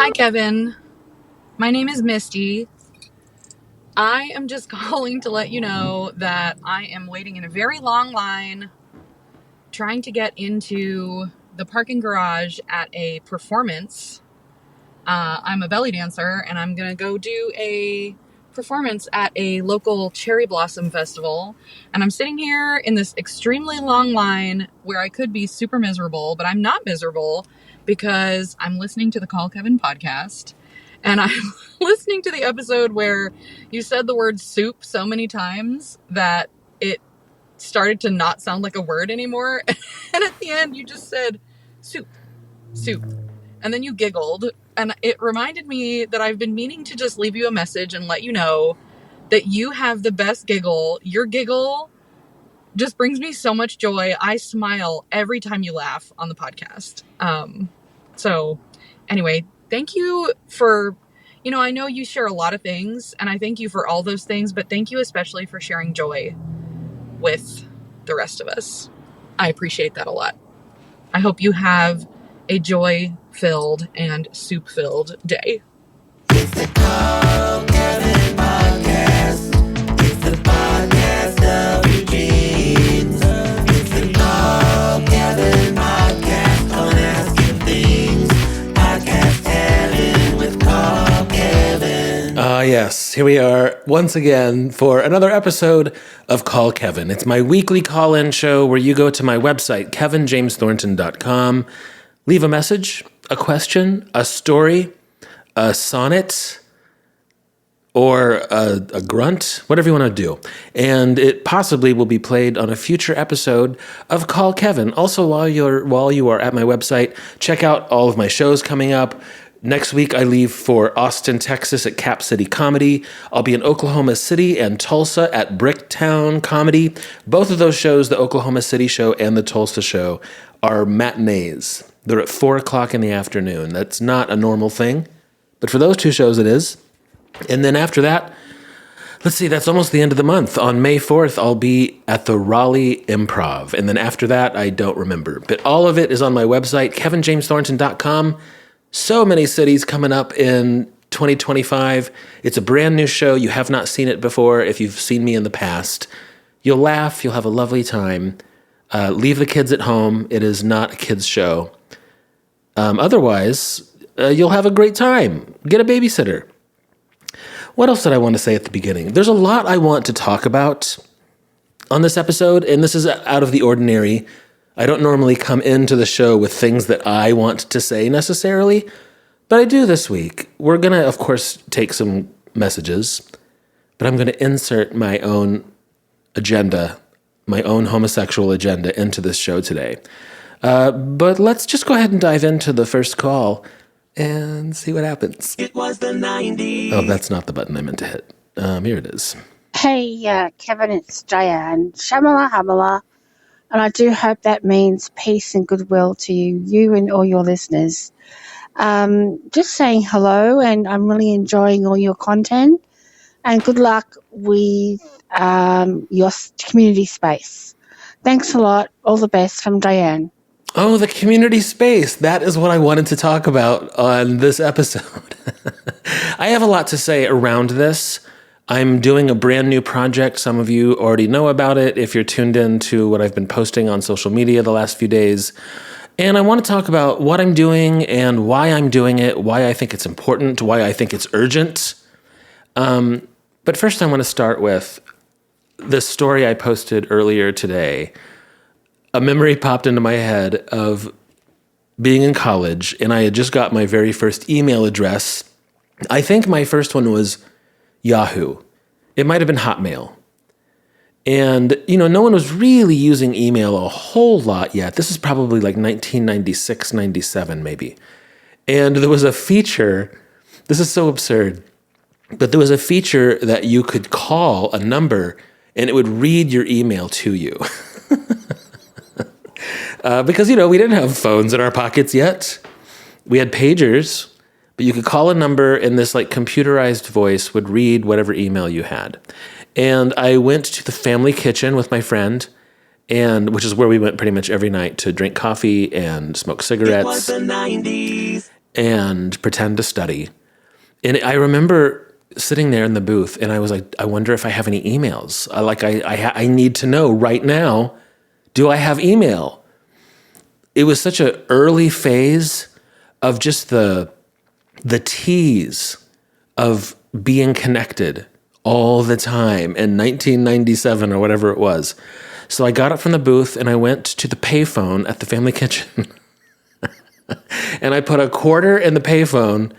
Hi, Kevin. My name is Misty. I am just calling to let you know that I am waiting in a very long line trying to get into the parking garage at a performance. I'm a belly dancer and I'm going to go do a performance at a local cherry blossom festival. And I'm sitting here in this extremely long line where I could be super miserable, but I'm not miserable because I'm listening to the Call Kevin podcast. And I'm listening to the episode where you said the word soup so many times that it started to not sound like a word anymore. And at the end, you just said soup, soup. And then you giggled. And it reminded me that I've been meaning to just leave you a message and let you know that you have the best giggle. Your giggle just brings me so much joy. I smile every time you laugh on the podcast. So anyway, thank you for, I know you share a lot of things and I thank you for all those things, but thank you especially for sharing joy with the rest of us. I appreciate that a lot. I hope you have a joy-filled and soup-filled day. It's the Call Kevin podcast. It's the podcast of your dreams. It's the Call Kevin podcast. Come and ask him things. Podcast Kevin with Call Kevin. Yes, here we are once again for another episode of Call Kevin. It's my weekly call-in show where you go to my website, kevinjamesthornton.com, leave a message, a question, a story, a sonnet, or a grunt, whatever you want to do. And it possibly will be played on a future episode of Call Kevin. Also, while you are at my website, check out all of my shows coming up. Next week, I leave for Austin, Texas at Cap City Comedy. I'll be in Oklahoma City and Tulsa at Bricktown Comedy. Both of those shows, the Oklahoma City show and the Tulsa show, are matinees. They're at 4 o'clock in the afternoon. That's not a normal thing, but for those two shows, it is. And then after that, let's see, that's almost the end of the month. On May 4th, I'll be at the Raleigh Improv. And then after that, I don't remember. But all of it is on my website, kevinjamesthornton.com. So many cities coming up in 2025. It's a brand new show. You have not seen it before. If you've seen me in the past, you'll laugh. You'll have a lovely time. Leave the kids at home. It is not a kids' show. Otherwise, you'll have a great time. Get a babysitter. What else did I want to say at the beginning? There's a lot I want to talk about on this episode, and this is out of the ordinary. I don't normally come into the show with things that I want to say necessarily, but I do this week. We're going to, of course, take some messages, but I'm going to insert my own agenda, my own homosexual agenda into this show today. But let's just go ahead and dive into the first call and see what happens. It was the 90s. Oh, that's not the button I meant to hit. Here it is. Hey, Kevin, it's Diane. Shyamala Hamala. And I do hope that means peace and goodwill to you and all your listeners. Just saying hello, and I'm really enjoying all your content. And good luck with your community space. Thanks a lot. All the best from Diane. Oh, the community space. That is what I wanted to talk about on this episode. I have a lot to say around this. I'm doing a brand new project. Some of you already know about it if you're tuned in to what I've been posting on social media the last few days. And I want to talk about what I'm doing and why I'm doing it, why I think it's important, why I think it's urgent. But first I want to start with this story I posted earlier today. A memory popped into my head of being in college, and I had just got my very first email address. I think my first one was Yahoo. It might have been Hotmail. And, no one was really using email a whole lot yet. This is probably like 1996, 97 maybe. And there was a feature, this is so absurd, but there was a feature that you could call a number and it would read your email to you. Because, we didn't have phones in our pockets yet. We had pagers. But you could call a number and this like computerized voice would read whatever email you had. And I went to the family kitchen with my friend, which is where we went pretty much every night to drink coffee and smoke cigarettes. It was the 90s. and pretend to study. And I remember sitting there in the booth, and I was like, I wonder if I have any emails. I need to know right now, do I have email? It was such an early phase of just the tease of being connected all the time in 1997 or whatever it was. So I got up from the booth and I went to the payphone at the family kitchen and I put a quarter in the payphone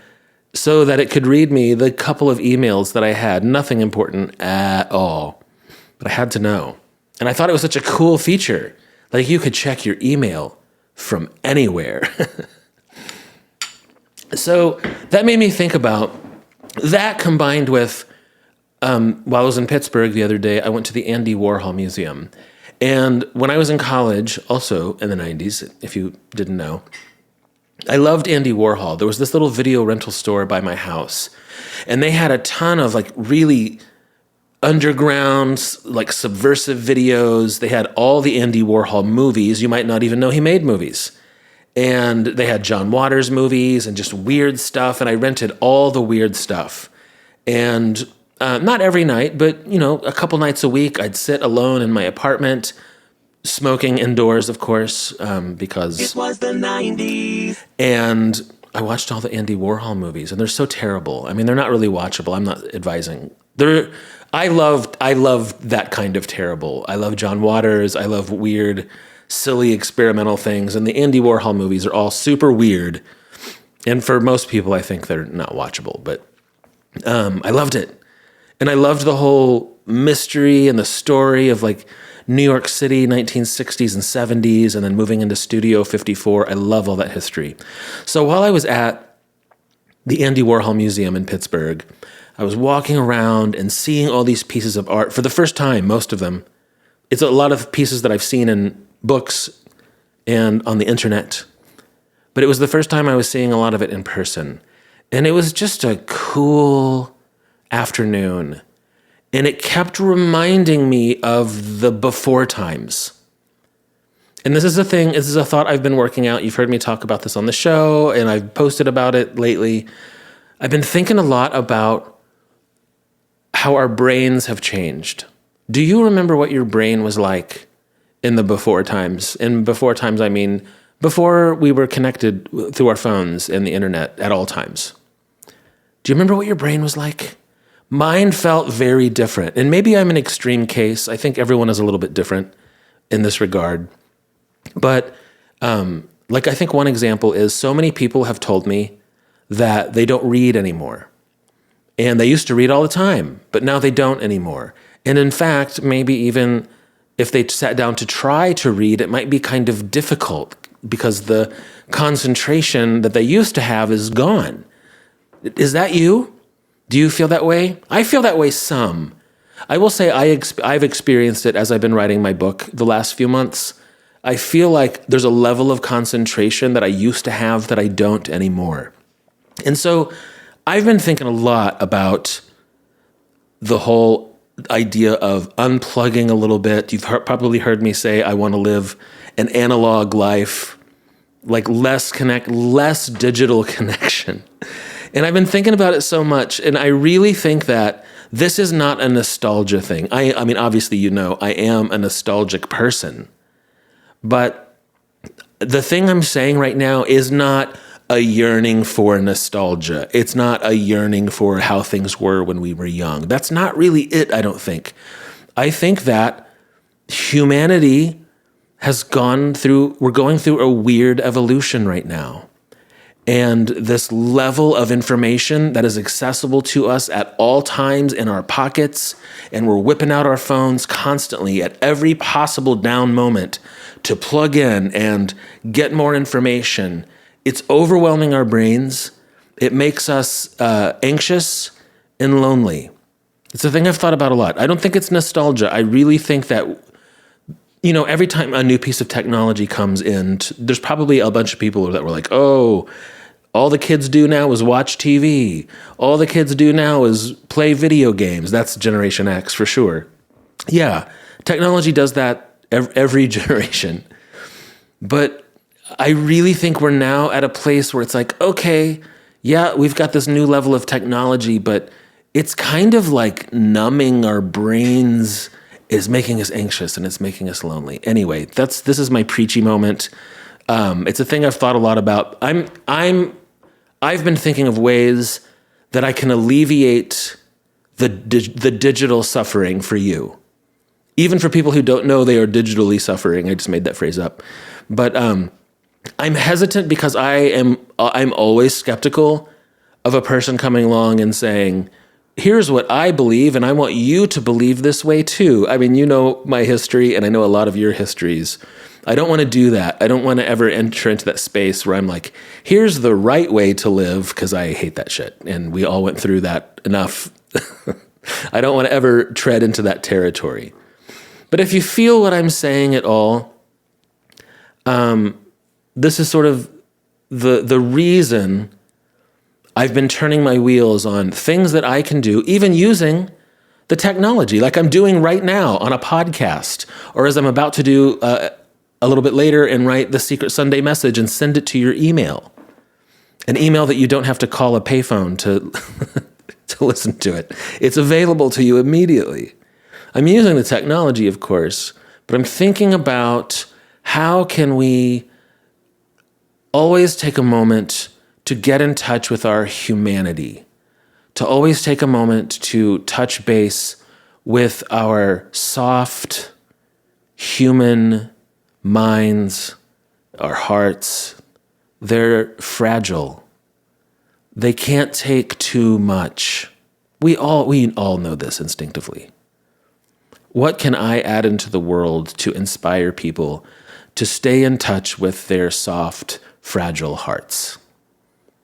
so that it could read me the couple of emails that I had. Nothing important at all, but I had to know. And I thought it was such a cool feature. Like you could check your email from anywhere. So that made me think about that, combined with, while I was in Pittsburgh the other day, I went to the Andy Warhol Museum. And when I was in college, also in the 90s, if you didn't know, I loved Andy Warhol. There was this little video rental store by my house, and they had a ton of like really underground, like subversive videos. They had all the Andy Warhol movies. You might not even know he made movies. And they had John Waters movies and just weird stuff. And I rented all the weird stuff. And not every night, but, you know, a couple nights a week, I'd sit alone in my apartment, smoking indoors, of course, because It was the 90s. And I watched all the Andy Warhol movies, and they're so terrible. I mean, they're not really watchable. I'm not advising. I loved that kind of terrible. I love John Waters. I love weird, silly experimental things. And the Andy Warhol movies are all super weird. And for most people, I think they're not watchable. But I loved it. And I loved the whole mystery and the story of like New York City, 1960s and 70s, and then moving into Studio 54. I love all that history. So while I was at the Andy Warhol Museum in Pittsburgh, I was walking around and seeing all these pieces of art for the first time, most of them. It's a lot of pieces that I've seen in books and on the internet, but it was the first time I was seeing a lot of it in person. And it was just a cool afternoon. And it kept reminding me of the before times. And this is a thing, this is a thought I've been working out. You've heard me talk about this on the show, and I've posted about it lately. I've been thinking a lot about how our brains have changed. Do you remember what your brain was like in the before times? In before times, I mean before we were connected through our phones and the internet at all times. Do you remember what your brain was like? Mine felt very different. And maybe I'm an extreme case. I think everyone is a little bit different in this regard. But like I think one example is so many people have told me that they don't read anymore. And they used to read all the time, but now they don't anymore. And in fact, maybe even if they sat down to try to read, it might be kind of difficult because the concentration that they used to have is gone. Is that you? Do you feel that way? I feel that way some. I will say I've experienced it as I've been writing my book the last few months. I feel like there's a level of concentration that I used to have that I don't anymore. And so I've been thinking a lot about the whole idea of unplugging a little bit. You've probably heard me say I want to live an analog life, like less digital connection. And I've been thinking about it so much, and I really think that this is not a nostalgia thing. I mean, obviously, you know, I am a nostalgic person, but the thing I'm saying right now is not a yearning for nostalgia. It's not a yearning for how things were when we were young. That's not really it, I don't think. I think that humanity we're going through a weird evolution right now. And this level of information that is accessible to us at all times in our pockets, and we're whipping out our phones constantly at every possible down moment to plug in and get more information. It's overwhelming our brains. It makes us anxious and lonely. It's a thing I've thought about a lot. I don't think it's nostalgia. I really think that, you know, every time a new piece of technology comes in, there's probably a bunch of people that were like, oh, all the kids do now is watch TV. All the kids do now is play video games. That's Generation X for sure. Yeah, technology does that every generation. But I really think we're now at a place where it's like, okay, yeah, we've got this new level of technology, but it's kind of like numbing our brains, is making us anxious and it's making us lonely. Anyway, this is my preachy moment. It's a thing I've thought a lot about. I've been thinking of ways that I can alleviate the digital suffering for you, even for people who don't know they are digitally suffering. I just made that phrase up, but I'm hesitant because I'm always skeptical of a person coming along and saying, here's what I believe, and I want you to believe this way too. I mean, you know my history, and I know a lot of your histories. I don't want to do that. I don't want to ever enter into that space where I'm like, here's the right way to live, because I hate that shit. And we all went through that enough. I don't want to ever tread into that territory. But if you feel what I'm saying at all, this is sort of the reason I've been turning my wheels on things that I can do, even using the technology, like I'm doing right now on a podcast, or as I'm about to do a little bit later and write the Secret Sunday message and send it to your email. An email that you don't have to call a payphone to to listen to it. It's available to you immediately. I'm using the technology, of course, but I'm thinking about how can we always take a moment to get in touch with our humanity, to always take a moment to touch base with our soft human minds, our hearts. They're fragile. They can't take too much. We all know this instinctively. What can I add into the world to inspire people to stay in touch with their soft, fragile hearts?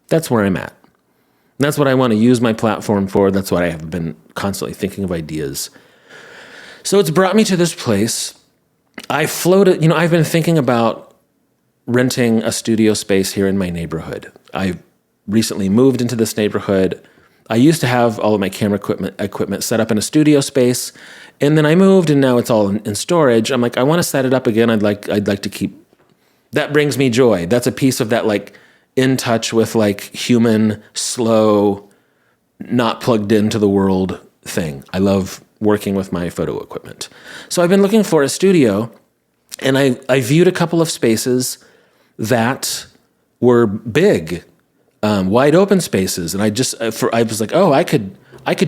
That's where I'm at. That's what I want to use my platform for. That's what I have been constantly thinking of ideas. So it's brought me to this place. I've been thinking about renting a studio space here in my neighborhood. I recently moved into this neighborhood. I used to have all of my camera equipment set up in a studio space, and then I moved, and now it's all in storage. I'm like, I want to set it up again. I'd like to keep. That brings me joy. That's a piece of that, like, in touch with, like, human, slow, not plugged into the world thing. I love working with my photo equipment. So I've been looking for a studio, and I viewed a couple of spaces that were big, wide open spaces, and I was like, oh, I could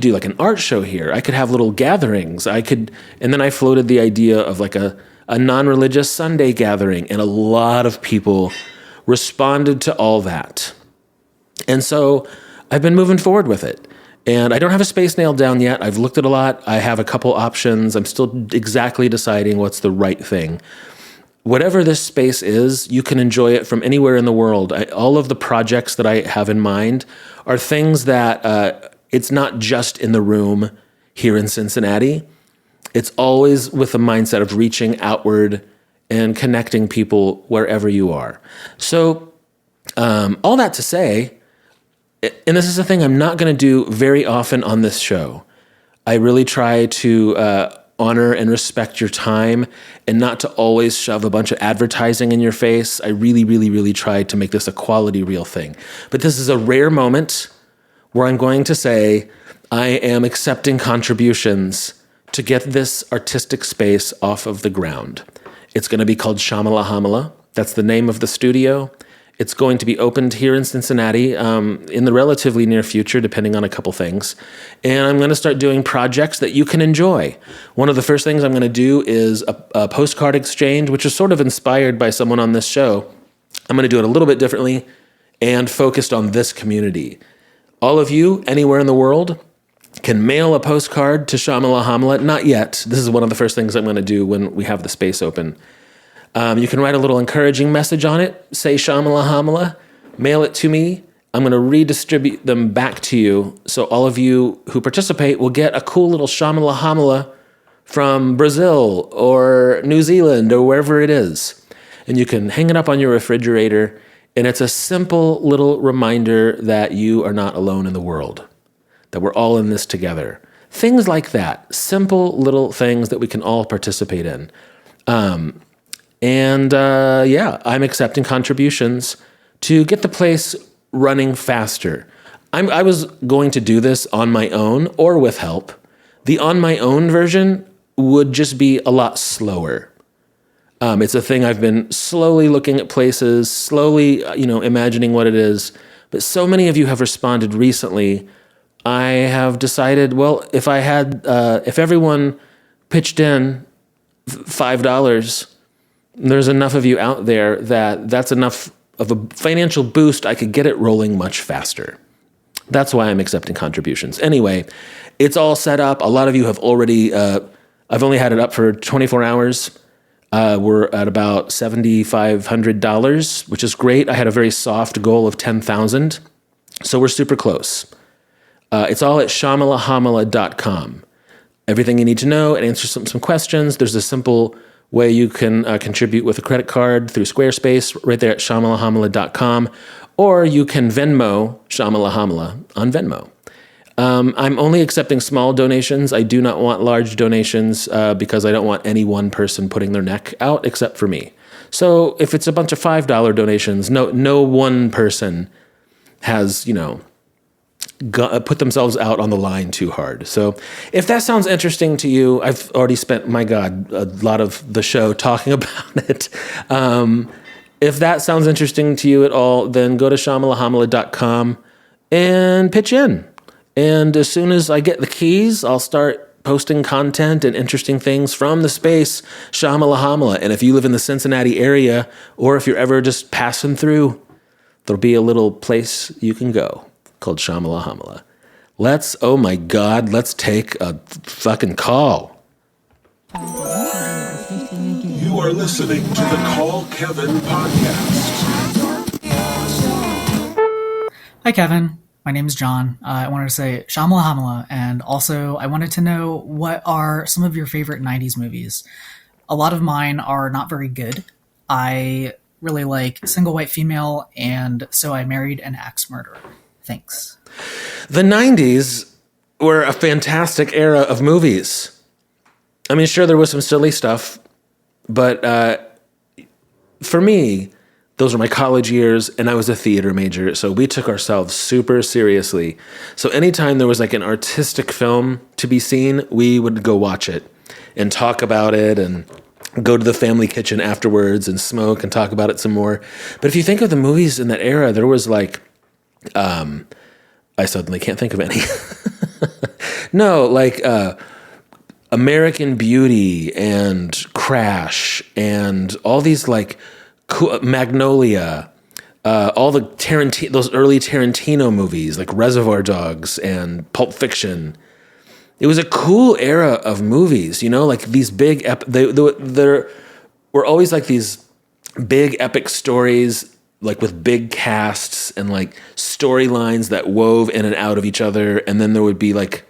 do like an art show here. I could have little gatherings. And then I floated the idea of like a non-religious Sunday gathering, and a lot of people responded to all that. And so I've been moving forward with it. And I don't have a space nailed down yet. I've looked at a lot. I have a couple options. I'm still exactly deciding what's the right thing. Whatever this space is, you can enjoy it from anywhere in the world. All of the projects that I have in mind are things that it's not just in the room here in Cincinnati. It's always with the mindset of reaching outward and connecting people wherever you are. So all that to say, and this is a thing I'm not going to do very often on this show. I really try to honor and respect your time and not to always shove a bunch of advertising in your face. I really, really, really try to make this a quality, real thing. But this is a rare moment where I'm going to say I am accepting contributions to get this artistic space off of the ground. It's going to be called Shyamala Hamala. That's the name of the studio. It's going to be opened here in Cincinnati in the relatively near future, depending on a couple things. And I'm going to start doing projects that you can enjoy. One of the first things I'm going to do is a postcard exchange, which is sort of inspired by someone on this show. I'm going to do it a little bit differently and focused on this community. All of you, anywhere in the world, can mail a postcard to Shyamala Hamala. Not yet. This is one of the first things I'm going to do when we have the space open. You can write a little encouraging message on it, say Shyamala Hamala, mail it to me. I'm going to redistribute them back to you. So all of you who participate will get a cool little Shyamala Hamala from Brazil or New Zealand or wherever it is. And you can hang it up on your refrigerator. And it's a simple little reminder that you are not alone in the world, that we're all in this together. Things like that, simple little things that we can all participate in. And I'm accepting contributions to get the place running faster. I was going to do this on my own or with help. The on my own version would just be a lot slower. It's a thing I've been slowly looking at places, slowly, imagining what it is. But so many of you have responded recently. I have decided, well, if everyone pitched in $5, there's enough of you out there that's enough of a financial boost. I could get it rolling much faster. That's why I'm accepting contributions. Anyway, it's all set up. A lot of you have already, I've only had it up for 24 hours. We're at about $7,500, which is great. I had a very soft goal of $10,000. So we're super close. It's all at shyamalahamala.com. Everything you need to know and answer some questions. There's a simple way you can contribute with a credit card through Squarespace right there at shyamalahamala.com. Or you can Venmo Shyamala Hamala on Venmo. I'm only accepting small donations. I do not want large donations because I don't want any one person putting their neck out except for me. So if it's a bunch of $5 donations, no one person has, put themselves out on the line too hard. So if that sounds interesting to you, I've already spent, my God, a lot of the show talking about it. If that sounds interesting to you at all, then go to shyamalahamala.com and pitch in. And as soon as I get the keys, I'll start posting content and interesting things from the space, Shyamala Hamala. And if you live in the Cincinnati area, or if you're ever just passing through, there'll be a little place you can go called Shyamala Hamala. Oh my God, let's take a fucking call. You are listening to the Call Kevin podcast. Hi, Kevin. My name is John. I wanted to say Shyamala Hamala, and also I wanted to know what are some of your favorite 90s movies. A lot of mine are not very good. I really like Single White Female and So I Married an Axe Murderer. Thanks. The 90s were a fantastic era of movies. I mean, sure, there was some silly stuff, but for me, those were my college years, and I was a theater major, so we took ourselves super seriously. So anytime there was like an artistic film to be seen, we would go watch it and talk about it and go to the family kitchen afterwards and smoke and talk about it some more. But if you think of the movies in that era, there was like, I suddenly can't think of any. No, like American Beauty and Crash and all these like Magnolia, all the those early Tarantino movies like Reservoir Dogs and Pulp Fiction. It was a cool era of movies, like these big, there were always like these big epic stories, like with big casts and like storylines that wove in and out of each other. And then there would be like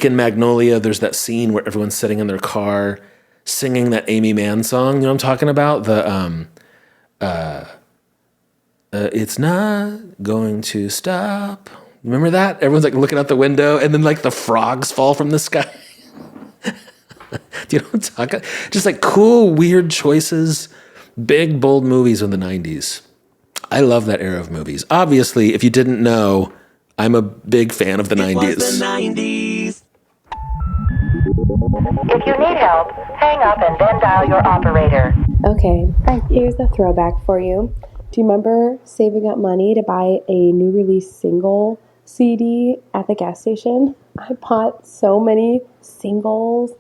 in Magnolia, there's that scene where everyone's sitting in their car singing that Amy Mann song. You know what I'm talking about? It's not going to stop. Remember that? Everyone's like looking out the window and then like the frogs fall from the sky. Do you know what I'm talking? Just like cool, weird choices, big, bold movies in the 90s. I love that era of movies. Obviously, if you didn't know, I'm a big fan of the 90s. Was the 90s. If you need help, hang up and then dial your operator. Okay, here's a throwback for you. Do you remember saving up money to buy a new release single CD at the gas station? I bought so many singles,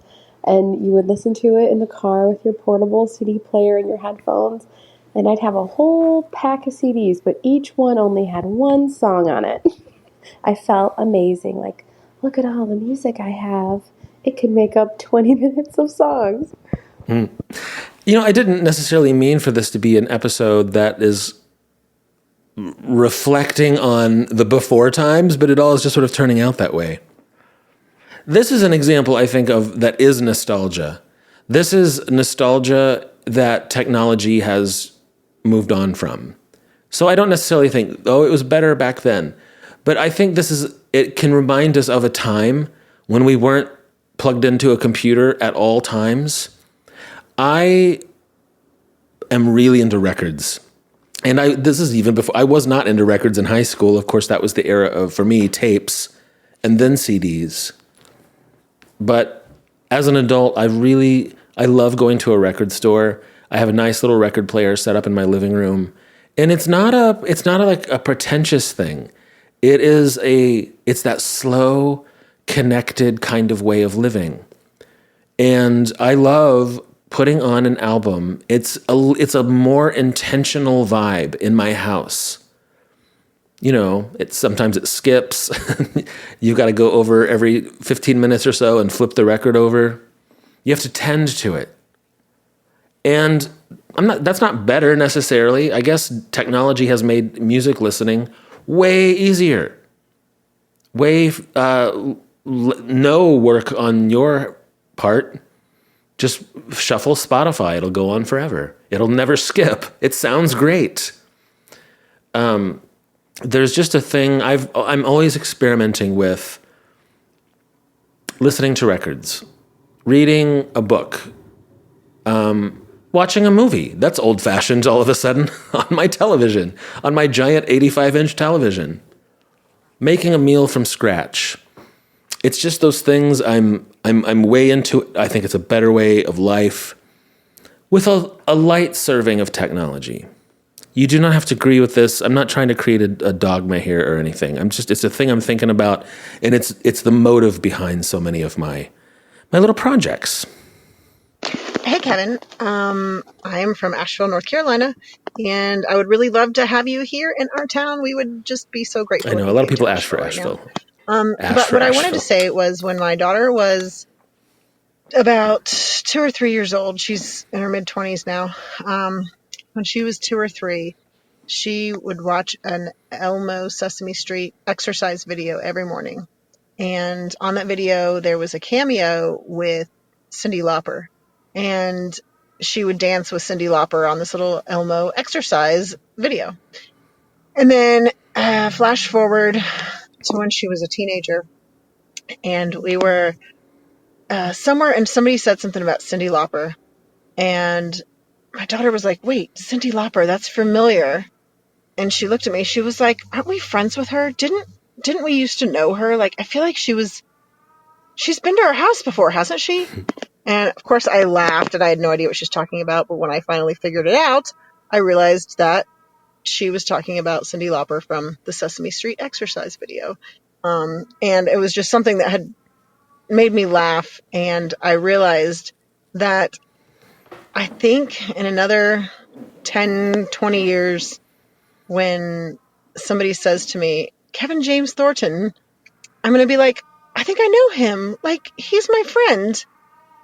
and you would listen to it in the car with your portable CD player and your headphones, and I'd have a whole pack of CDs, but each one only had one song on it. I felt amazing, like, look at all the music I have. It could make up 20 minutes of songs. I didn't necessarily mean for this to be an episode that is reflecting on the before times, but it all is just sort of turning out that way. This is an example, I think, of that is nostalgia. This is nostalgia that technology has moved on from. So I don't necessarily think, it was better back then. But I think it can remind us of a time when we weren't plugged into a computer at all times. I am really into records. And this is even before, I was not into records in high school. Of course, that was the era of, for me, tapes and then CDs. But as an adult, I love going to a record store. I have a nice little record player set up in my living room. And it's not like a pretentious thing. It's that slow, connected kind of way of living. And I love putting on an album. It's a more intentional vibe in my house. You know, sometimes it skips. You've got to go over every 15 minutes or so and flip the record over. You have to tend to it. And that's not better necessarily. I guess technology has made music listening way easier. No work on your part. Just shuffle Spotify. It'll go on forever. It'll never skip. It sounds great. There's just a thing I'm always experimenting with listening to records, reading a book, watching a movie. That's old-fashioned all of a sudden on my television, on my giant 85-inch television, making a meal from scratch. It's just those things I'm way into it. I think it's a better way of life with a light serving of technology. You do not have to agree with this. I'm not trying to create a dogma here or anything. It's a thing I'm thinking about, and it's the motive behind so many of my little projects. Hey, Kevin. I am from Asheville, North Carolina, and I would really love to have you here in our town. We would just be so grateful. I know a lot of people ask for Asheville. But what I wanted to say was when my daughter was about 2 or 3 years old, she's in her mid-20s now. When she was 2 or 3, she would watch an Elmo Sesame Street exercise video every morning. And on that video, there was a cameo with Cyndi Lauper. And she would dance with Cyndi Lauper on this little Elmo exercise video. And then flash forward to when she was a teenager. And we were somewhere, and somebody said something about Cyndi Lauper. And my daughter was like, wait, Cyndi Lauper, that's familiar. And she looked at me. She was like, aren't we friends with her? Didn't we used to know her? Like, I feel like she's been to our house before, hasn't she? And of course I laughed and I had no idea what she was talking about. But when I finally figured it out, I realized that she was talking about Cyndi Lauper from the Sesame Street exercise video. And it was just something that had made me laugh. And I realized that I think in another 10, 20 years, when somebody says to me, Kevin James Thornton, I'm going to be like, I think I know him. Like, he's my friend.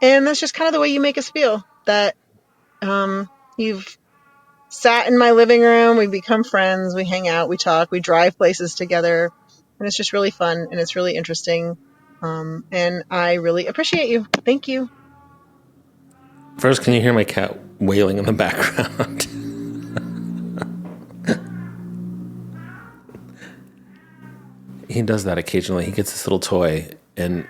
And that's just kind of the way you make us feel, that you've sat in my living room, we become friends, we hang out, we talk, we drive places together. And it's just really fun and it's really interesting. And I really appreciate you. Thank you. First, can you hear my cat wailing in the background? He does that occasionally. He gets this little toy and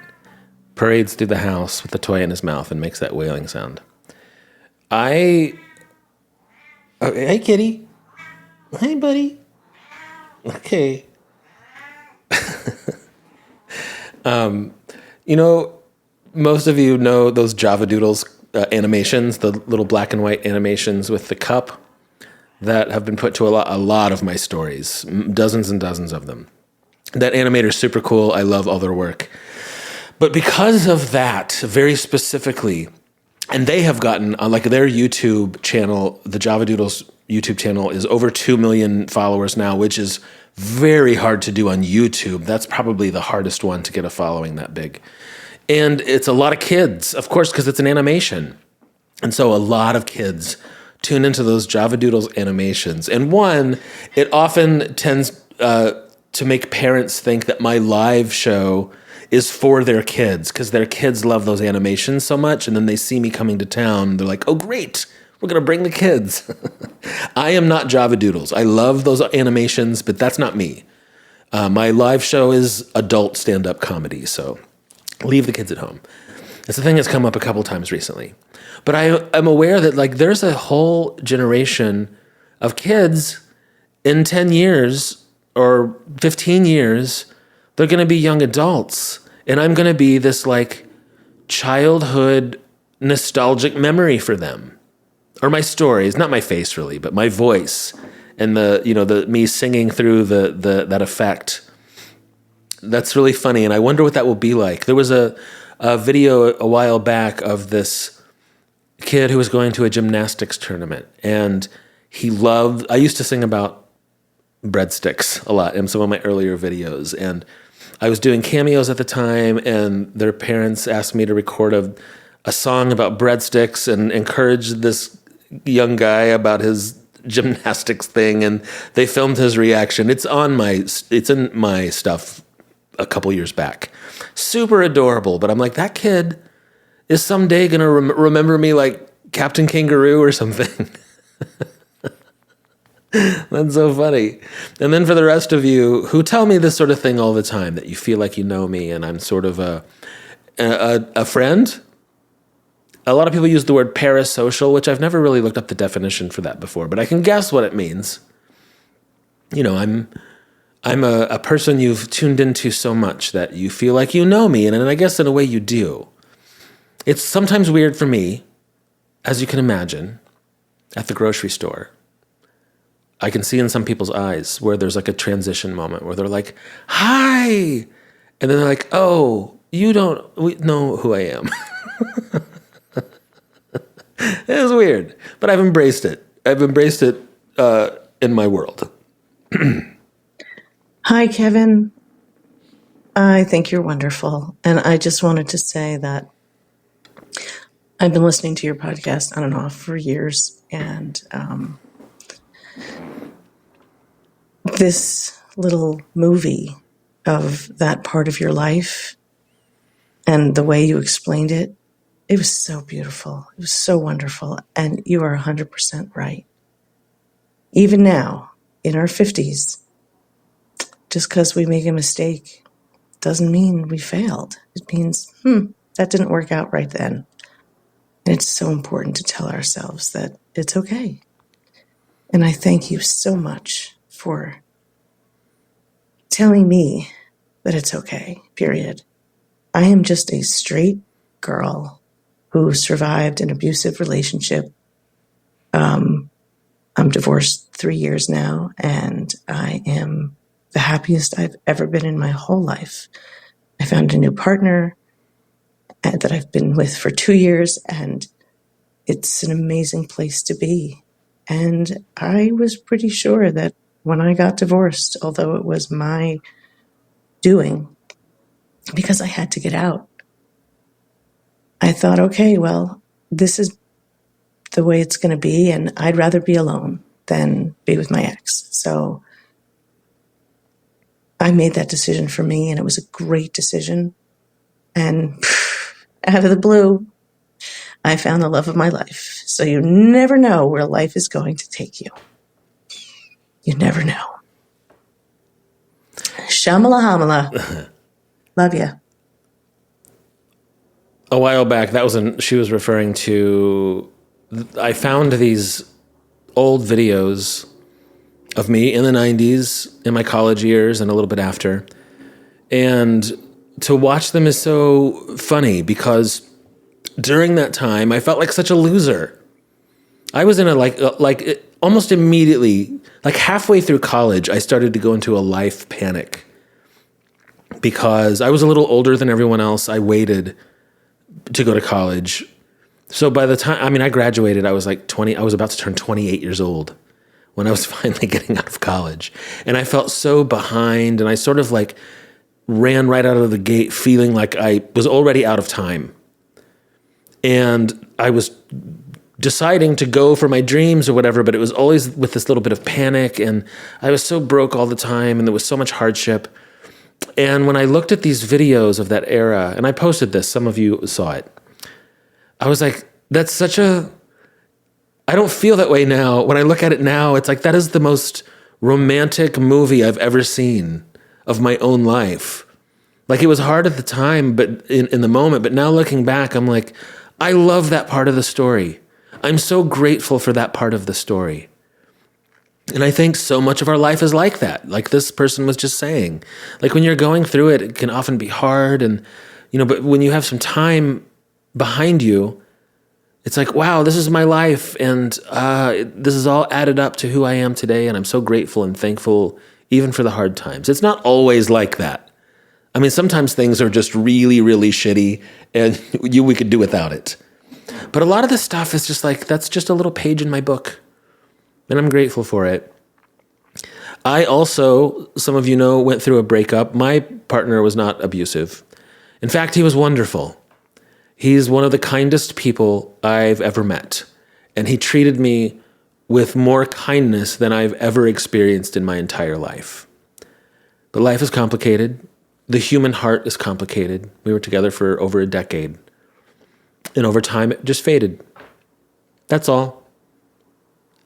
parades through the house with the toy in his mouth and makes that wailing sound. Hey, kitty. Hey, buddy. Okay. Most of you know those Java Doodles animations, the little black and white animations with the cup that have been put to a lot of my stories, dozens and dozens of them. That animator's super cool. I love all their work. But because of that, very specifically, and they have gotten, like their YouTube channel, the Java Doodles YouTube channel is over 2 million followers now, which is very hard to do on YouTube. That's probably the hardest one to get a following that big. And it's a lot of kids, of course, because it's an animation. And so a lot of kids tune into those Java Doodles animations. And one, it often tends to make parents think that my live show is for their kids because their kids love those animations so much. And then they see me coming to town. They're like, oh, great. We're going to bring the kids. I am not Java Doodles. I love those animations, but that's not me. My live show is adult stand-up comedy. So leave the kids at home. It's a thing that's come up a couple times recently. But I'm aware that like there's a whole generation of kids in 10 years or 15 years, they're going to be young adults. And I'm going to be this like childhood nostalgic memory for them. Or my stories, not my face really, but my voice and the me singing through that effect. That's really funny. And I wonder what that will be like. There was a video a while back of this kid who was going to a gymnastics tournament, and I used to sing about breadsticks a lot in some of my earlier videos, and I was doing cameos at the time, and their parents asked me to record a song about breadsticks and encourage this young guy about his gymnastics thing, and they filmed his reaction. It's in my stuff a couple years back. Super adorable, but I'm like, that kid is someday going to remember me like Captain Kangaroo or something. That's so funny. And then for the rest of you who tell me this sort of thing all the time, that you feel like you know me and I'm sort of a friend. A lot of people use the word parasocial, which I've never really looked up the definition for that before, but I can guess what it means. I'm a person you've tuned into so much that you feel like you know me, and I guess in a way you do. It's sometimes weird for me, as you can imagine, at the grocery store. I can see in some people's eyes where there's like a transition moment where they're like, hi, and then they're like, oh, you don't know who I am. It was weird, but I've embraced it. I've embraced it in my world. Hi, Kevin. I think you're wonderful. And I just wanted to say that I've been listening to your podcast on and off for years. And this little movie of that part of your life and the way you explained it, it was so beautiful. It was so wonderful. And you are 100% right. Even now, in our 50s, just because we make a mistake doesn't mean we failed. It means, that didn't work out right then. And it's so important to tell ourselves that it's okay. And I thank you so much for telling me that it's okay, period. I am just a straight girl who survived an abusive relationship. I'm divorced 3 years now, and I am the happiest I've ever been in my whole life. I found a new partner that I've been with for 2 years, and it's an amazing place to be. And I was pretty sure that when I got divorced, although it was my doing, because I had to get out, I thought, okay, well, this is the way it's going to be, and I'd rather be alone than be with my ex. So I made that decision for me, and it was a great decision. And out of the blue, I found the love of my life. So you never know where life is going to take you. You never know. Shyamala Hamala. Love ya. A while back, she was referring to, I found these old videos of me in the 90s, in my college years, and a little bit after. And to watch them is so funny because during that time, I felt like such a loser. I was in almost immediately, like halfway through college, I started to go into a life panic because I was a little older than everyone else. I waited to go to college. So by the time, I graduated, I was like 20, I was about to turn 28 years old when I was finally getting out of college. And I felt so behind, and I sort of like ran right out of the gate feeling like I was already out of time. And I was deciding to go for my dreams or whatever, but it was always with this little bit of panic, and I was so broke all the time, and there was so much hardship. And when I looked at these videos of that era, and I posted this, some of you saw it, I was like, I don't feel that way now. When I look at it now, it's like, that is the most romantic movie I've ever seen of my own life. Like, it was hard at the time, but in the moment, but now looking back, I'm like, I love that part of the story. I'm so grateful for that part of the story. And I think so much of our life is like that. Like this person was just saying, like when you're going through it, it can often be hard. And, but when you have some time behind you, it's like, wow, this is my life. And this is all added up to who I am today. And I'm so grateful and thankful, even for the hard times. It's not always like that. I mean, sometimes things are just really, really shitty and we could do without it. But a lot of this stuff is just like, that's just a little page in my book. And I'm grateful for it. I also, some of you know, went through a breakup. My partner was not abusive. In fact, he was wonderful. He's one of the kindest people I've ever met. And he treated me with more kindness than I've ever experienced in my entire life. But life is complicated. The human heart is complicated. We were together for over a decade. And over time, it just faded. That's all.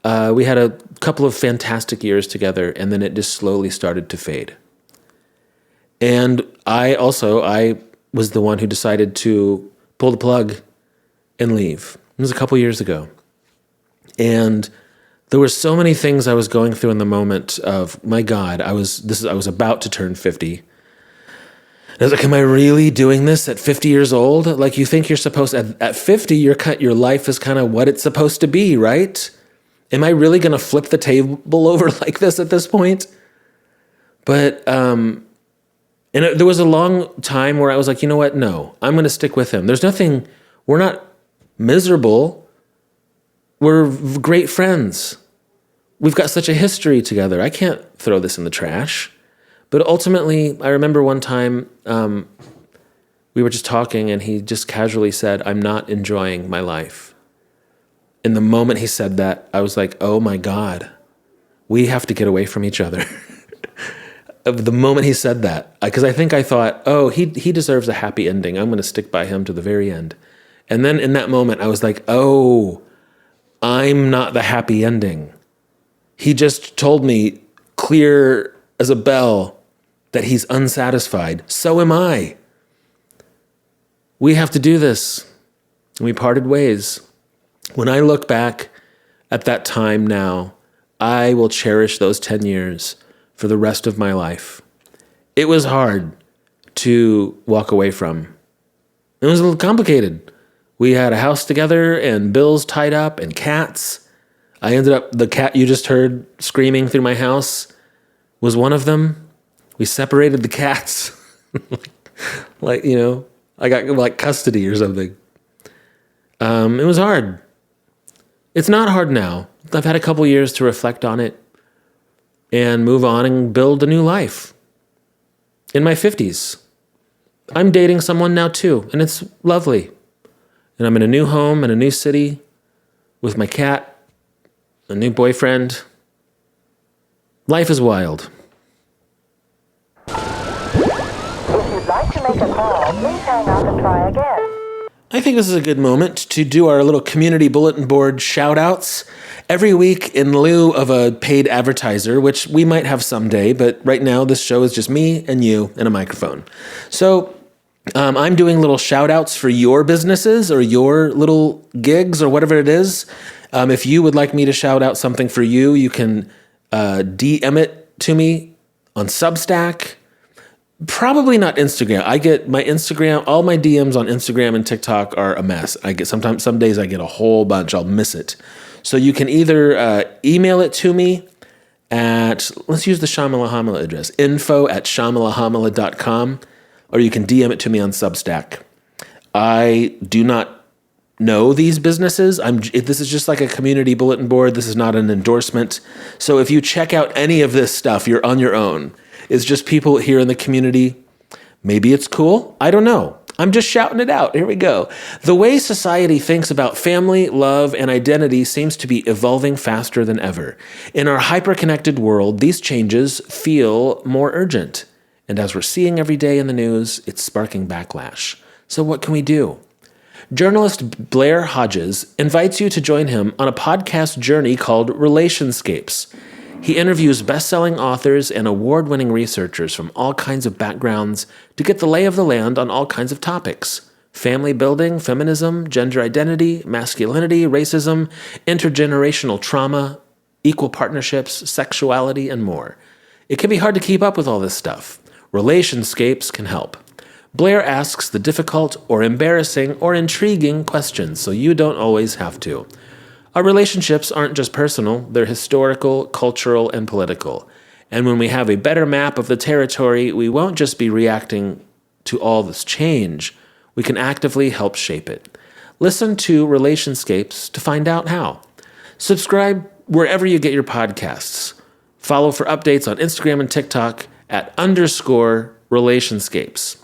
We had a couple of fantastic years together, and then it just slowly started to fade. And I was the one who decided to pull the plug and leave. It was a couple years ago. And there were so many things I was going through in the moment of, my God, I was about to turn 50. And I was like, am I really doing this at 50 years old? Like, you think you're supposed, at 50, your life is kind of what it's supposed to be, right? Am I really going to flip the table over like this at this point? But, there was a long time where I was like, you know what? No, I'm going to stick with him. We're not miserable. We're great friends. We've got such a history together. I can't throw this in the trash. But ultimately, I remember one time we were just talking and he just casually said, I'm not enjoying my life. And the moment he said that, I was like, oh my God, we have to get away from each other. The moment he said that, because I think I thought, oh, he deserves a happy ending. I'm going to stick by him to the very end. And then in that moment, I was like, oh, I'm not the happy ending. He just told me clear as a bell that he's unsatisfied. So am I. We have to do this. And we parted ways. When I look back at that time now, I will cherish those 10 years for the rest of my life. It was hard to walk away from. It was a little complicated. We had a house together and bills tied up and cats. The cat you just heard screaming through my house was one of them. We separated the cats. I got custody or something. It was hard. It's not hard now. I've had a couple years to reflect on it and move on and build a new life. In my 50s. I'm dating someone now too, and it's lovely. And I'm in a new home in a new city with my cat, a new boyfriend. Life is wild. If you'd like to make a call, please hang up and try again. I think this is a good moment to do our little community bulletin board shout-outs every week in lieu of a paid advertiser, which we might have someday, but right now this show is just me and you and a microphone. So I'm doing little shout-outs for your businesses or your little gigs or whatever it is. If you would like me to shout out something for you, you can DM it to me on Substack. Probably not Instagram. I get my Instagram, all my DMs on Instagram and TikTok are a mess. Some days I get a whole bunch. I'll miss it. So you can either email it to me at, let's use the Shyamala Hamala address, info@shyamalahamala.com, or you can DM it to me on Substack. I do not know these businesses. This is just like a community bulletin board. This is not an endorsement. So if you check out any of this stuff, you're on your own. It's just people here in the community. Maybe it's cool. I don't know. I'm just shouting it out. Here we go. The way society thinks about family, love, and identity seems to be evolving faster than ever. In our hyper-connected world, these changes feel more urgent. And as we're seeing every day in the news, it's sparking backlash. So what can we do? Journalist Blair Hodges invites you to join him on a podcast journey called Relationscapes. He interviews best-selling authors and award-winning researchers from all kinds of backgrounds to get the lay of the land on all kinds of topics: family building, feminism, gender identity, masculinity, racism, intergenerational trauma, equal partnerships, sexuality, and more. It can be hard to keep up with all this stuff. Relationscapes can help. Blair asks the difficult or embarrassing or intriguing questions, so you don't always have to. Our relationships aren't just personal, they're historical, cultural, and political. And when we have a better map of the territory, we won't just be reacting to all this change, we can actively help shape it. Listen to Relationscapes to find out how. Subscribe wherever you get your podcasts. Follow for updates on Instagram and TikTok at _Relationscapes.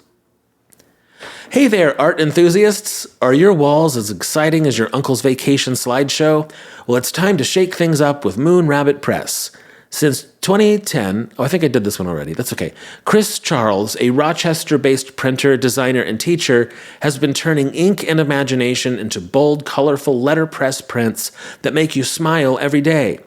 Hey there, art enthusiasts! Are your walls as exciting as your uncle's vacation slideshow? Well, it's time to shake things up with Moon Rabbit Press. Since 2010, I think I did this one already, that's okay. Chris Charles, a Rochester-based printer, designer, and teacher, has been turning ink and imagination into bold, colorful letterpress prints that make you smile every day.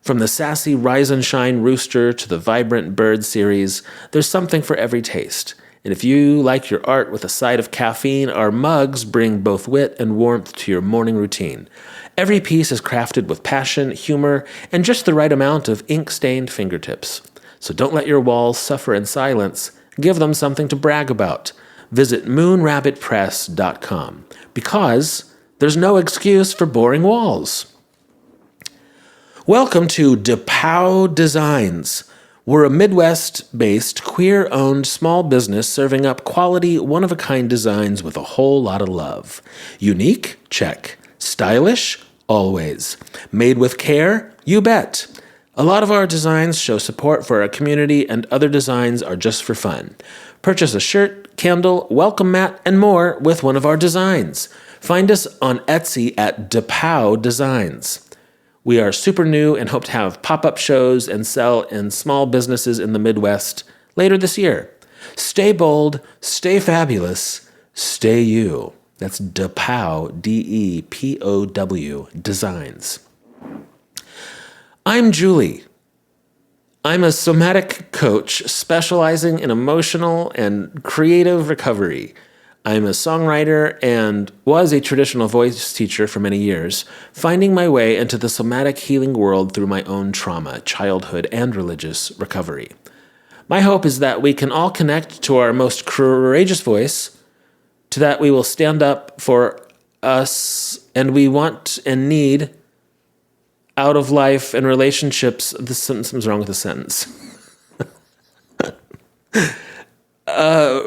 From the sassy Rise and Shine rooster to the vibrant bird series, there's something for every taste. And if you like your art with a side of caffeine, our mugs bring both wit and warmth to your morning routine. Every piece is crafted with passion, humor, and just the right amount of ink-stained fingertips. So don't let your walls suffer in silence. Give them something to brag about. Visit moonrabbitpress.com because there's no excuse for boring walls. Welcome to DePau Designs. We're a Midwest-based, queer-owned small business serving up quality, one-of-a-kind designs with a whole lot of love. Unique? Check. Stylish? Always. Made with care? You bet. A lot of our designs show support for our community, and other designs are just for fun. Purchase a shirt, candle, welcome mat, and more with one of our designs. Find us on Etsy at DePau Designs. We are super new and hope to have pop-up shows and sell in small businesses in the Midwest later this year. Stay bold, stay fabulous, stay you. That's DePau, D-E-P-O-W, Designs. I'm Julie. I'm a somatic coach specializing in emotional and creative recovery. I'm a songwriter and was a traditional voice teacher for many years, finding my way into the somatic healing world through my own trauma, childhood, and religious recovery. My hope is that we can all connect to our most courageous voice, to that we will stand up for us and we want and need out of life and relationships. Something's wrong with the sentence.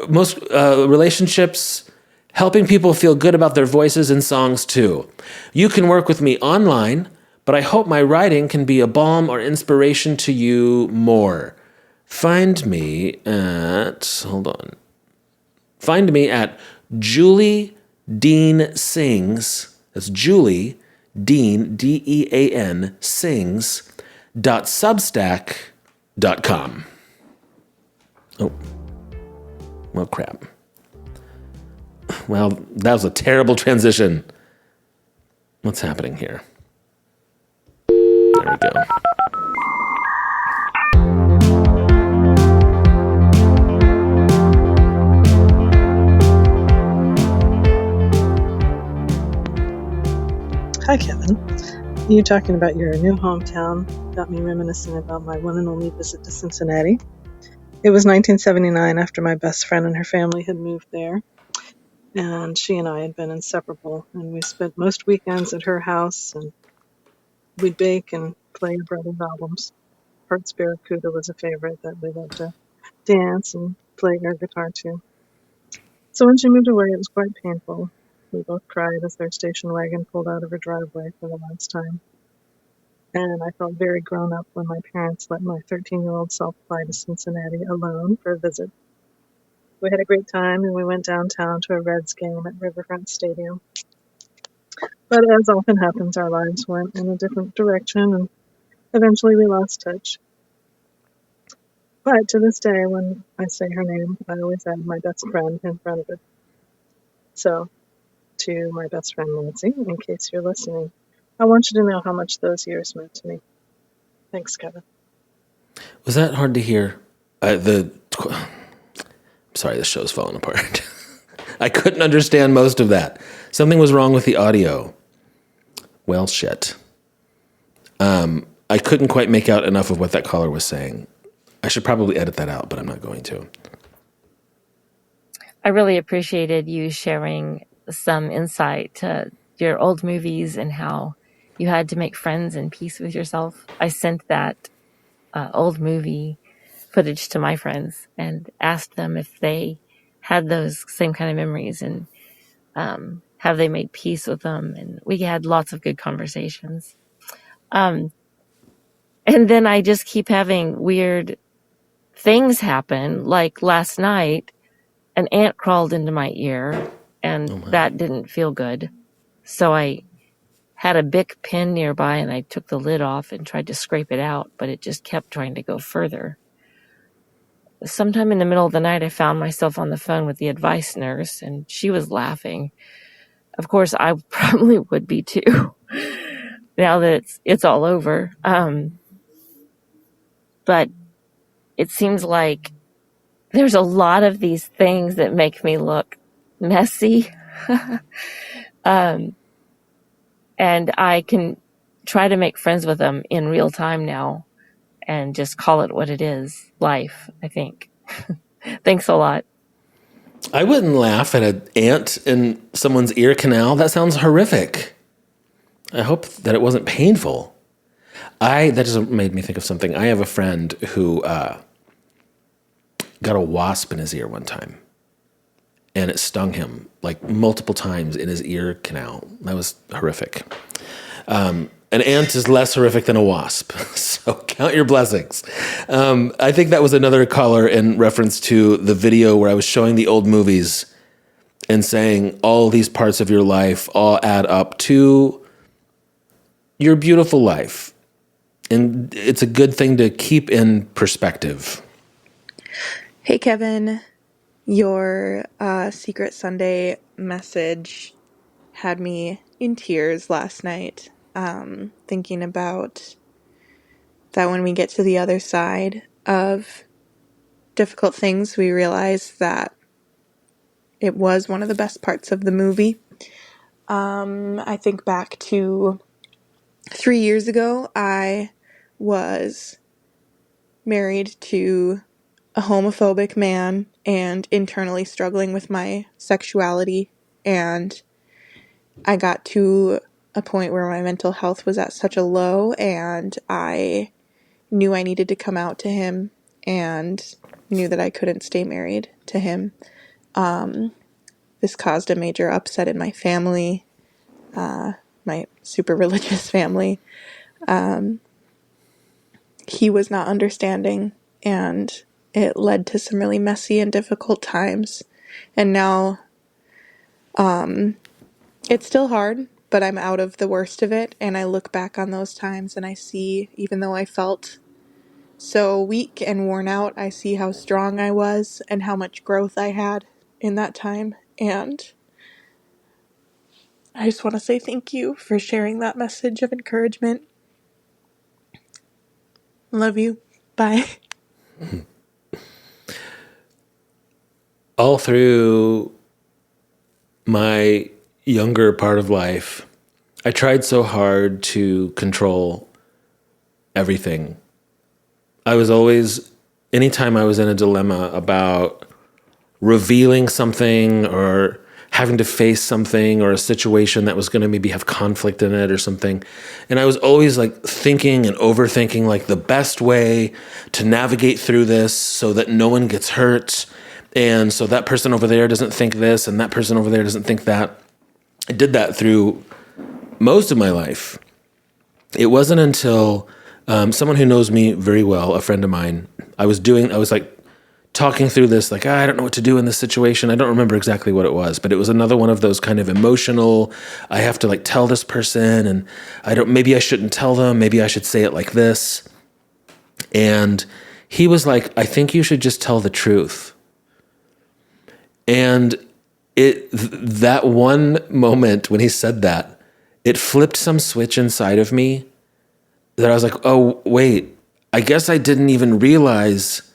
Most relationships, helping people feel good about their voices and songs too. You can work with me online, but I hope my writing can be a balm or inspiration to you more. Find me at Julie Dean Sings. That's Julie Dean, D-E-A-N, sings.substack.com. Oh. Well, crap. Well, that was a terrible transition. What's happening here? There we go. Hi, Kevin. You talking about your new hometown got me reminiscing about my one and only visit to Cincinnati. It was 1979 after my best friend and her family had moved there, and she and I had been inseparable, and we spent most weekends at her house, and we'd bake and play her brother's albums. Hertz Barracuda was a favorite that we loved to dance and play air guitar to. So when she moved away, it was quite painful. We both cried as their station wagon pulled out of her driveway for the last time. And I felt very grown up when my parents let my 13-year-old self fly to Cincinnati alone for a visit. We had a great time, and we went downtown to a Reds game at Riverfront Stadium. But as often happens, our lives went in a different direction, and eventually we lost touch. But to this day, when I say her name, I always add my best friend in front of it. So, to my best friend Nancy, in case you're listening, I want you to know how much those years meant to me. Thanks, Kevin. Was that hard to hear? Sorry, the show's falling apart. I couldn't understand most of that. Something was wrong with the audio. Well, shit. I couldn't quite make out enough of what that caller was saying. I should probably edit that out, but I'm not going to. I really appreciated you sharing some insight to your old movies and how you had to make friends and peace with yourself. I sent that old movie footage to my friends and asked them if they had those same kind of memories and have they made peace with them. And we had lots of good conversations. And then I just keep having weird things happen. Like last night, an ant crawled into my ear and that didn't feel good. So I had a Bic pen nearby and I took the lid off and tried to scrape it out, but it just kept trying to go further. Sometime in the middle of the night, I found myself on the phone with the advice nurse and she was laughing. Of course, I probably would be too, now that it's all over. But it seems like there's a lot of these things that make me look messy. And I can try to make friends with them in real time now and just call it what it is. Life, I think. Thanks a lot. I wouldn't laugh at an ant in someone's ear canal. That sounds horrific. I hope that it wasn't painful. That just made me think of something. I have a friend who got a wasp in his ear one time. And it stung him like multiple times in his ear canal. That was horrific. An ant is less horrific than a wasp. So count your blessings. I think that was another caller in reference to the video where I was showing the old movies and saying all these parts of your life all add up to your beautiful life. And it's a good thing to keep in perspective. Hey, Kevin. Your Secret Sunday message had me in tears last night, thinking about that when we get to the other side of difficult things, we realize that it was one of the best parts of the movie. I think back to 3 years ago, I was married to a homophobic man and internally struggling with my sexuality, and I got to a point where my mental health was at such a low and I knew I needed to come out to him and knew that I couldn't stay married to him. This caused a major upset in my family, my super religious family. He was not understanding, and it led to some really messy and difficult times. And now, it's still hard, but I'm out of the worst of it. And I look back on those times and I see, even though I felt so weak and worn out, I see how strong I was and how much growth I had in that time. And I just want to say thank you for sharing that message of encouragement. Love you. Bye. All through my younger part of life, I tried so hard to control everything. I was always, anytime I was in a dilemma about revealing something or having to face something or a situation that was going to maybe have conflict in it or something. And I was always like thinking and overthinking like the best way to navigate through this so that no one gets hurt. And so that person over there doesn't think this and that person over there doesn't think that. I did that through most of my life. It wasn't until someone who knows me very well, a friend of mine, I was like talking through this, like, I don't know what to do in this situation. I don't remember exactly what it was, but it was another one of those kind of emotional, I have to like tell this person and maybe I shouldn't tell them. Maybe I should say it like this. And he was like, I think you should just tell the truth. And that one moment when he said that, it flipped some switch inside of me that I was like, oh, wait, I guess I didn't even realize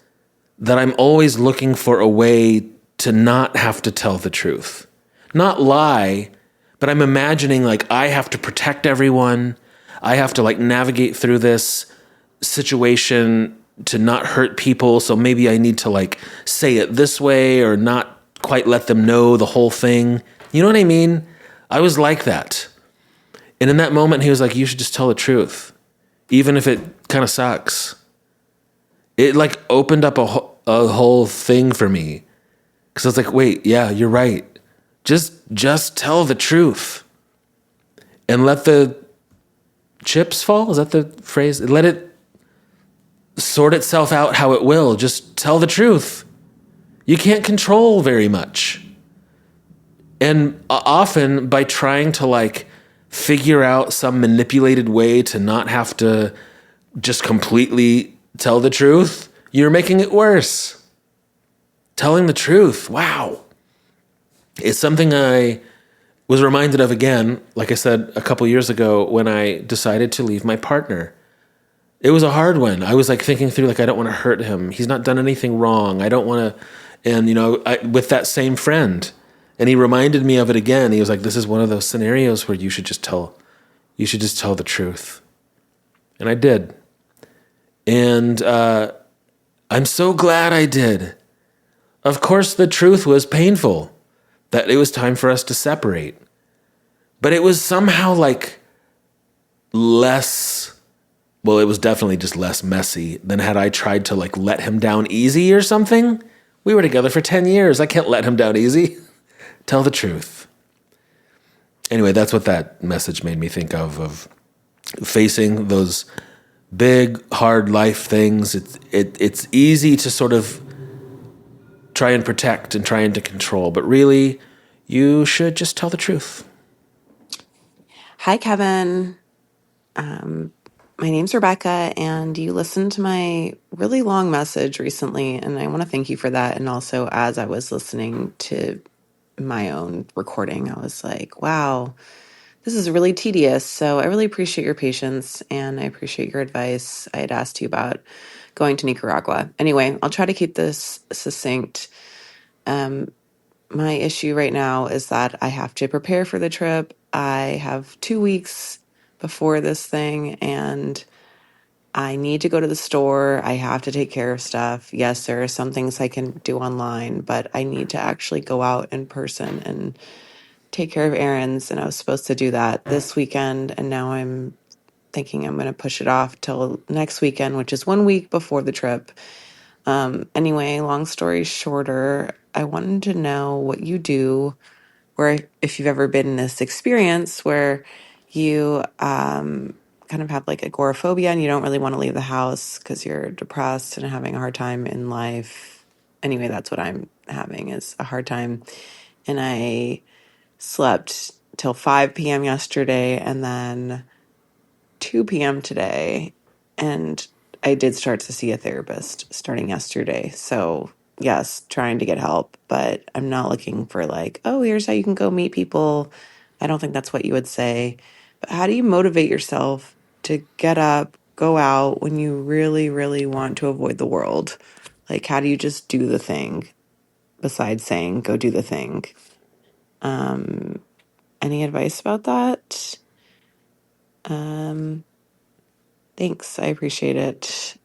that I'm always looking for a way to not have to tell the truth. Not lie, but I'm imagining like I have to protect everyone. I have to like navigate through this situation to not hurt people. So maybe I need to like say it this way or not quite let them know the whole thing. You know what I mean? I was like that. And in that moment, he was like, you should just tell the truth, even if it kind of sucks. It like opened up a whole thing for me. Because I was like, wait, yeah, you're right. Just tell the truth. And let the chips fall? Is that the phrase? Let it sort itself out how it will. Just tell the truth. You can't control very much. And often by trying to like figure out some manipulated way to not have to just completely tell the truth, you're making it worse. Telling the truth, wow. It's something I was reminded of again, like I said a couple years ago when I decided to leave my partner. It was a hard one. I was like thinking through, like, I don't want to hurt him. He's not done anything wrong. I don't want to, and with that same friend. And he reminded me of it again. He was like, this is one of those scenarios where you should just tell the truth. And I did. And I'm so glad I did. Of course, the truth was painful, that it was time for us to separate. But it was somehow like less, well, it was definitely just less messy than had I tried to like let him down easy or something. We were together for 10 years. I can't let him down easy. Tell the truth. Anyway, that's what that message made me think of facing those big, hard life things. It's easy to sort of try and protect and try and to control, but really, you should just tell the truth. Hi, Kevin. My name's Rebecca, and you listened to my really long message recently, and I want to thank you for that. And also, as I was listening to my own recording, I was like, wow, this is really tedious. So I really appreciate your patience, and I appreciate your advice. I had asked you about going to Nicaragua. Anyway, I'll try to keep this succinct. My issue right now is that I have to prepare for the trip. I have 2 weeks before this thing, and I need to go to the store. I have to take care of stuff. Yes, there are some things I can do online, but I need to actually go out in person and take care of errands. And I was supposed to do that this weekend, and now I'm thinking I'm going to push it off till next weekend, which is 1 week before the trip. Anyway, long story shorter, I wanted to know what you do, or if you've ever been in this experience where you kind of have like agoraphobia and you don't really want to leave the house because you're depressed and having a hard time in life. Anyway, that's what I'm having, is a hard time. And I slept till 5 p.m. yesterday and then 2 p.m. today. And I did start to see a therapist starting yesterday. So, yes, trying to get help, but I'm not looking for like, oh, here's how you can go meet people. I don't think that's what you would say. But how do you motivate yourself to get up, go out when you really, really want to avoid the world? Like, how do you just do the thing besides saying, go do the thing? Any advice about that? Thanks. I appreciate it.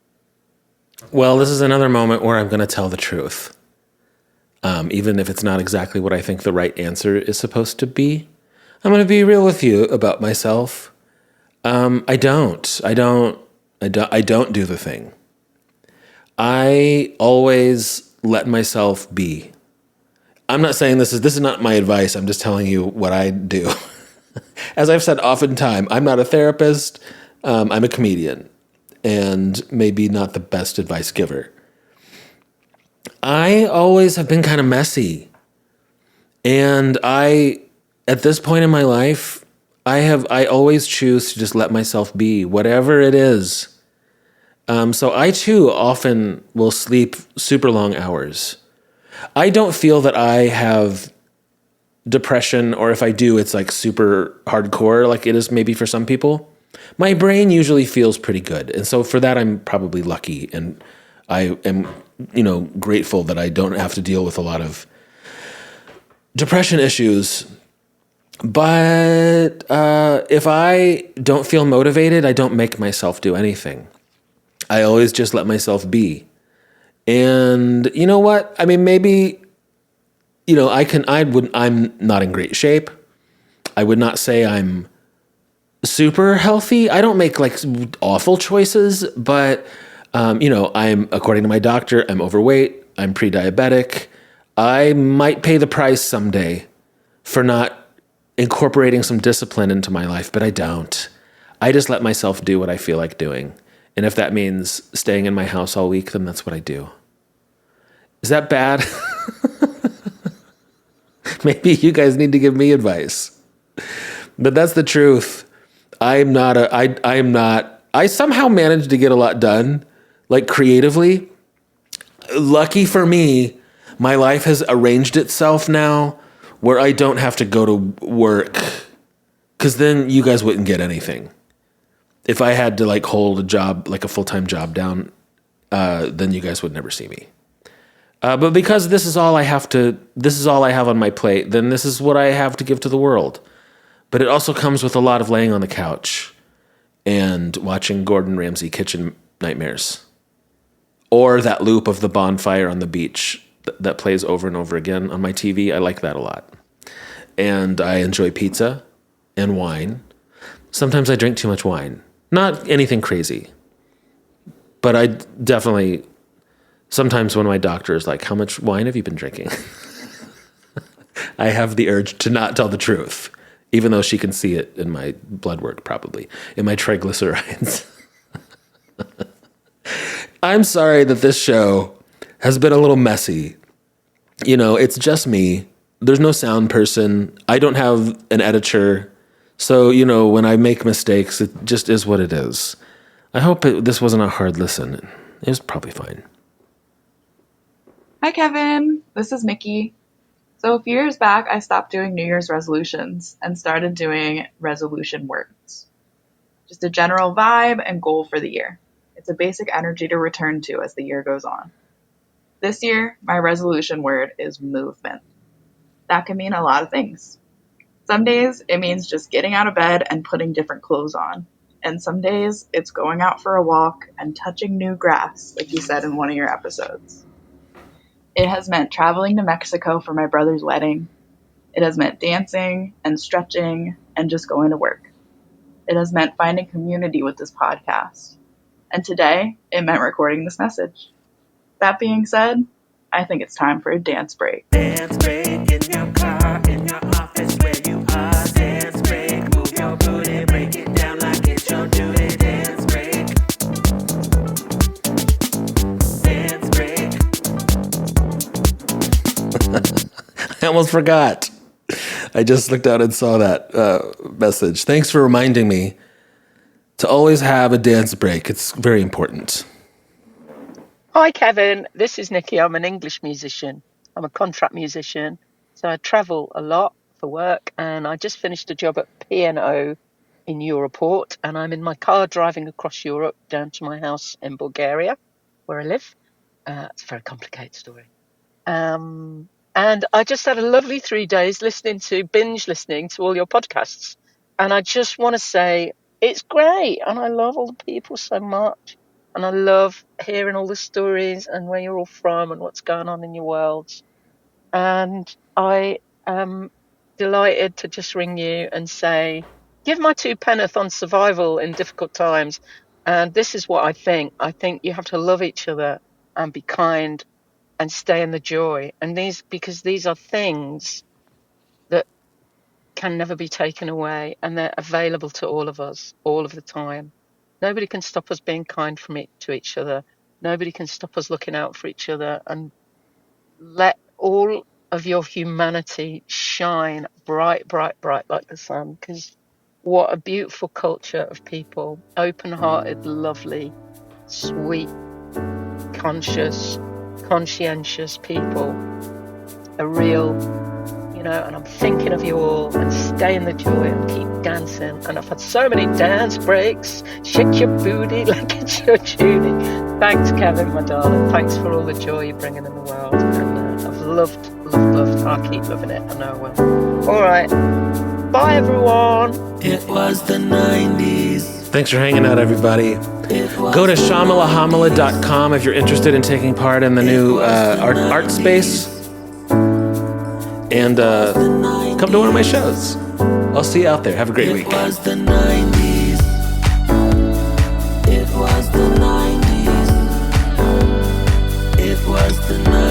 Well, this is another moment where I'm going to tell the truth. Even if it's not exactly what I think the right answer is supposed to be. I'm going to be real with you about myself. I don't do the thing. I always let myself be. I'm not saying this is not my advice. I'm just telling you what I do. As I've said oftentimes, I'm not a therapist. I'm a comedian, and maybe not the best advice giver. I always have been kind of messy. And at this point in my life, I always choose to just let myself be, whatever it is. So I too often will sleep super long hours. I don't feel that I have depression, or if I do, it's like super hardcore, like it is maybe for some people. My brain usually feels pretty good. And so for that, I'm probably lucky. And I am, grateful that I don't have to deal with a lot of depression issues. But if I don't feel motivated, I don't make myself do anything. I always just let myself be. And you know what? I mean, maybe, I'm not in great shape. I would not say I'm super healthy. I don't make like awful choices, but, I'm, according to my doctor, I'm overweight. I'm pre-diabetic. I might pay the price someday for not incorporating some discipline into my life, but I don't. I just let myself do what I feel like doing. And if that means staying in my house all week, then that's what I do. Is that bad? Maybe you guys need to give me advice. But that's the truth. I somehow managed to get a lot done, like creatively. Lucky for me, my life has arranged itself now where I don't have to go to work, because then you guys wouldn't get anything. If I had to like hold a job, like a full-time job down, then you guys would never see me. But because this is all I have on my plate, then this is what I have to give to the world. But it also comes with a lot of laying on the couch and watching Gordon Ramsay kitchen nightmares, or that loop of the bonfire on the beach that plays over and over again on my TV. I like that a lot. And I enjoy pizza and wine. Sometimes I drink too much wine. Not anything crazy. But I definitely, sometimes when my doctor is like, how much wine have you been drinking? I have the urge to not tell the truth, even though she can see it in my blood work, probably, in my triglycerides. I'm sorry that this show has been a little messy. It's just me. There's no sound person. I don't have an editor. So, when I make mistakes, it just is what it is. I hope this wasn't a hard listen. It was probably fine. Hi, Kevin. This is Mickey. So a few years back, I stopped doing New Year's resolutions and started doing resolution words. Just a general vibe and goal for the year. It's a basic energy to return to as the year goes on. This year, my resolution word is movement. That can mean a lot of things. Some days it means just getting out of bed and putting different clothes on. And some days it's going out for a walk and touching new grass, like you said in one of your episodes. It has meant traveling to Mexico for my brother's wedding. It has meant dancing and stretching and just going to work. It has meant finding community with this podcast. And today, it meant recording this message. That being said, I think it's time for a dance break. Dance break in your car, in your office, where you are. Dance break, move your booty, break it down like it's your duty. Dance break. Dance break. I almost forgot. I just looked out and saw that message. Thanks for reminding me to always have a dance break. It's very important. Hi, Kevin. This is Nikki. I'm an English musician. I'm a contract musician. So I travel a lot for work, and I just finished a job at P&O in Europort, and I'm in my car driving across Europe down to my house in Bulgaria, where I live. It's a very complicated story. And I just had a lovely 3 days binge listening to all your podcasts. And I just want to say it's great. And I love all the people so much. And I love hearing all the stories and where you're all from and what's going on in your worlds. And I am delighted to just ring you and say, give my 2 penneth on survival in difficult times. And this is what I think. I think you have to love each other and be kind and stay in the joy. And because these are things that can never be taken away, and they're available to all of us all of the time. Nobody can stop us being kind to each other. Nobody can stop us looking out for each other, and let all of your humanity shine bright, bright, bright like the sun. Because what a beautiful culture of people, open-hearted, lovely, sweet, conscientious people, a real, and I'm thinking of you all, and stay in the joy and keep dancing. And I've had so many dance breaks. Shake your booty like it's your duty. Thanks, Kevin, my darling. Thanks for all the joy you're bringing in the world. And I've loved. I'll keep loving it. I know I will. All right. Bye, everyone. It was the 90s. Thanks for hanging out, everybody. Go to ShyamalaHamala.com if you're interested in taking part in the new art space. And come to one of my shows. I'll see you out there. Have a great week. It was the 90s. It was the 90s. It was the 90s.